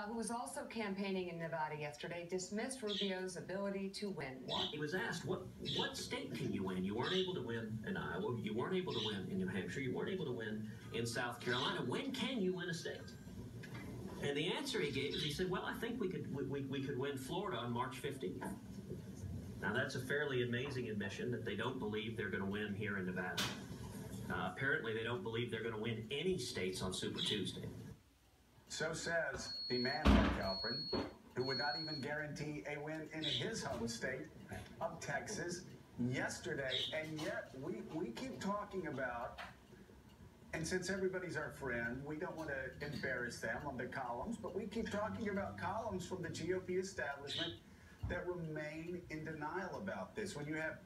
who was also campaigning in Nevada yesterday, dismissed Rubio's ability to win. He was asked, what state can you win? You weren't able to win in Iowa. You weren't able to win in New Hampshire. You weren't able to win in South Carolina. When can you win a state? And the answer he gave is, he said, well, I think we could win Florida on March 15th. Now, that's a fairly amazing admission that they don't believe they're going to win here in Nevada. Apparently, they don't believe they're going to win any states on Super Tuesday. So says the man, Mark Halperin, who would not even guarantee a win in his home state of Texas yesterday. And yet, we keep talking about, and since everybody's our friend, we don't want to embarrass them on the columns, but we keep talking about columns from the GOP establishment that remain in denial about this. When you have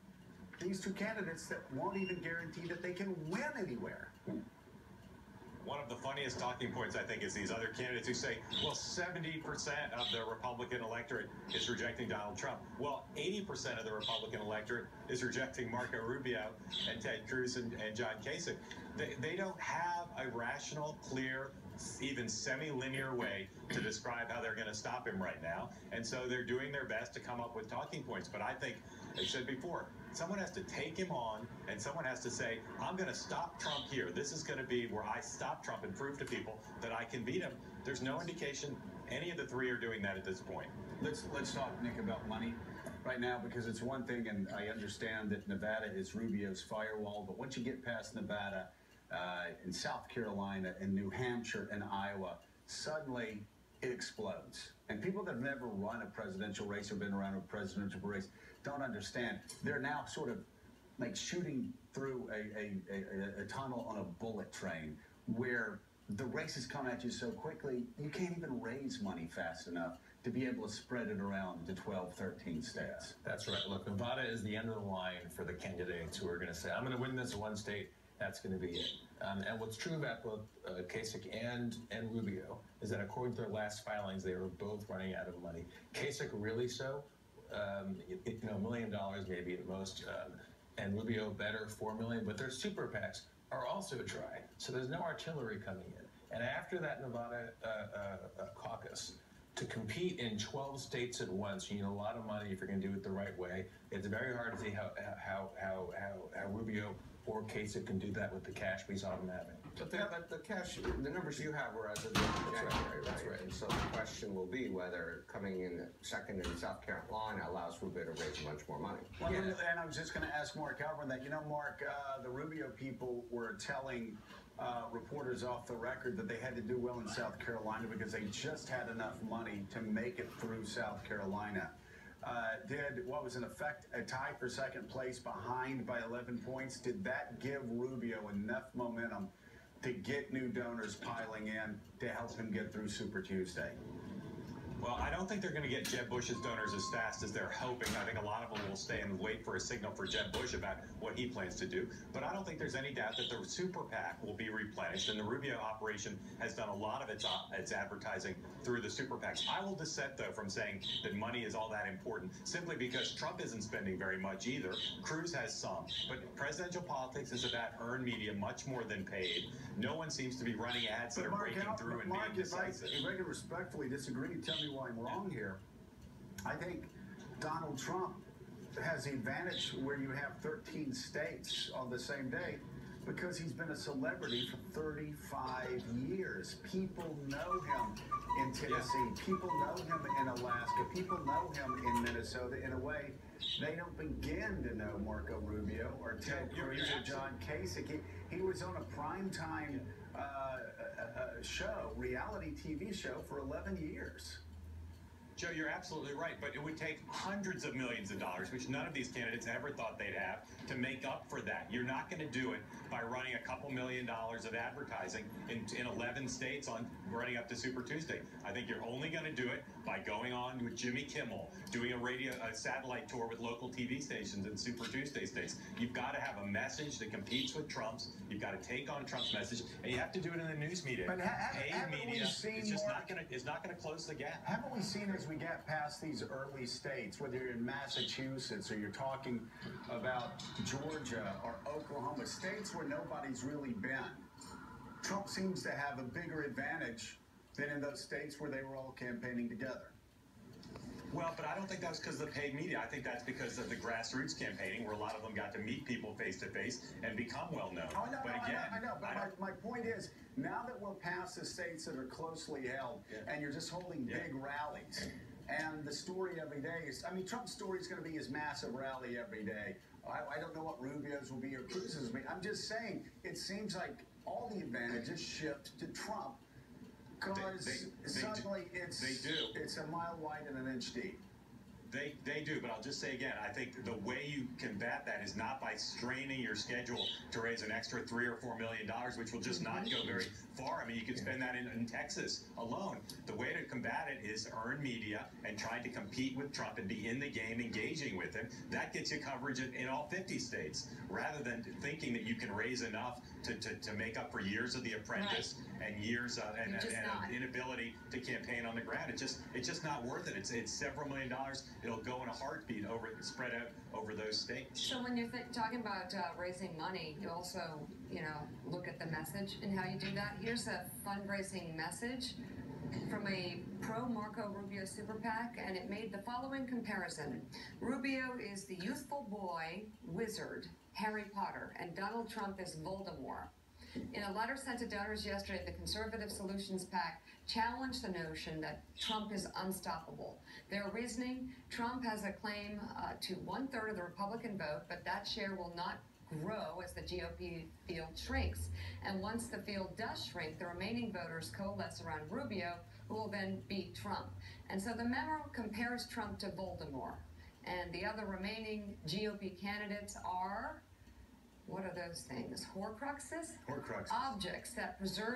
these two candidates that won't even guarantee that they can win anywhere. One of the funniest talking points, I think, is these other candidates who say, well, 70% of the Republican electorate is rejecting Donald Trump. Well, 80% of the Republican electorate is rejecting Marco Rubio and Ted Cruz and John Kasich. They don't have a rational, clear, even semi-linear way to describe how they're going to stop him right now. And so they're doing their best to come up with talking points. But I think, I said before, someone has to take him on, and someone has to say, I'm going to stop Trump here. This is going to be where I stop Trump and prove to people that I can beat him. There's no indication any of the three are doing that at this point. Let's talk, Nick, about money right now, because it's one thing, and I understand that Nevada is Rubio's firewall, but once you get past Nevada, in South Carolina, in New Hampshire, and Iowa, suddenly it explodes. And people that have never run a presidential race or been around a presidential race don't understand. They're now sort of like shooting through a tunnel on a bullet train where the races come at you so quickly, you can't even raise money fast enough to be able to spread it around to 12, 13 states. Yeah, that's right. Look, Nevada is the end of the line for the candidates who are going to say, I'm going to win this one state. That's going to be it. And what's true about both Kasich and Rubio is that according to their last filings, they were both running out of money. Kasich really so, $1 million maybe at most, and Rubio better, $4 million. But their super PACs are also dry, so there's no artillery coming in. And after that Nevada caucus, to compete in 12 states at once, you need a lot of money if you're going to do it the right way. It's very hard to see how Rubio or Kasich can do that with the cash we saw them having. But the cash, the numbers you have were as of January, right? That's right. And so the question will be whether coming in second in South Carolina allows Rubio to raise much more money. Well, yeah. And I was just going to ask Mark Halperin that, Mark, the Rubio people were telling reporters off the record that they had to do well in South Carolina because they just had enough money to make it through South Carolina. Did what was in effect a tie for second place behind by 11 points? Did that give Rubio enough momentum to get new donors piling in to help him get through Super Tuesday? Well, I don't think they're going to get Jeb Bush's donors as fast as they're hoping. I think a lot of them will stay and wait for a signal for Jeb Bush about what he plans to do. But I don't think there's any doubt that the super PAC will be replenished, and the Rubio operation has done a lot of its advertising through the super PACs. I will dissent, though, from saying that money is all that important, simply because Trump isn't spending very much either. Cruz has some. But presidential politics is about earned media much more than paid. No one seems to be running ads that are breaking through and being decisive. If I can respectfully disagree, tell me why I'm wrong here. I think Donald Trump has the advantage where you have 13 states on the same day because he's been a celebrity for 35 years. People know him in Tennessee. People know him in Alaska. People know him in Minnesota in a way they don't begin to know Marco Rubio or Ted Cruz or John Kasich. He was on a primetime show, reality TV show for 11 years. Joe, you're absolutely right, but it would take hundreds of millions of dollars, which none of these candidates ever thought they'd have, to make up for that. You're not going to do it by running a couple $1 million of advertising in 11 states on running up to Super Tuesday. I think you're only going to do it by going on with Jimmy Kimmel, doing a satellite tour with local TV stations and Super Tuesday states. You've got to have a message that competes with Trump's. You've got to take on Trump's message, and you have to do it in the news media. But media is just not going to close the gap. Haven't we seen as we get past these early states, whether you're in Massachusetts or you're talking about Georgia or Oklahoma, states where nobody's really been, Trump seems to have a bigger advantage than in those states where they were all campaigning together. Well, but I don't think that was because of the paid media. I think that's because of the grassroots campaigning, where a lot of them got to meet people face to face and become well known. Oh, no, but no, again, I know. But my point is, now that we're past the states that are closely held, and you're just holding big rallies, and the story every day is, I mean, Trump's story is going to be his massive rally every day. I don't know what Rubio's will be or Cruz's will be. I'm just saying, it seems like all the advantages shift to Trump. Because suddenly it's a mile wide and an inch deep. They do, but I'll just say again, I think the way you combat that is not by straining your schedule to raise an extra $3 or $4 million, which will just not go very far. I mean, you could spend that in Texas alone. The way to combat it is earn media and try to compete with Trump and be in the game, engaging with him. That gets you coverage in all 50 states, rather than thinking that you can raise enough to make up for years of The Apprentice and years and an inability to campaign on the ground. It's just not worth it. It's several $1 million. It'll go in a heartbeat spread out over those states. So when you're talking about raising money, you also, look at the message and how you do that. Here's a fundraising message from a pro-Marco Rubio super PAC, and it made the following comparison. Rubio is the youthful boy wizard, Harry Potter, and Donald Trump is Voldemort. In a letter sent to donors yesterday, the Conservative Solutions PAC challenged the notion that Trump is unstoppable. Their reasoning, Trump has a claim to 1/3 of the Republican vote, but that share will not grow as the GOP field shrinks. And once the field does shrink, the remaining voters coalesce around Rubio, who will then beat Trump. And so the memo compares Trump to Voldemort. And the other remaining GOP candidates are, what are those things? Horcruxes? Horcruxes. Objects that preserve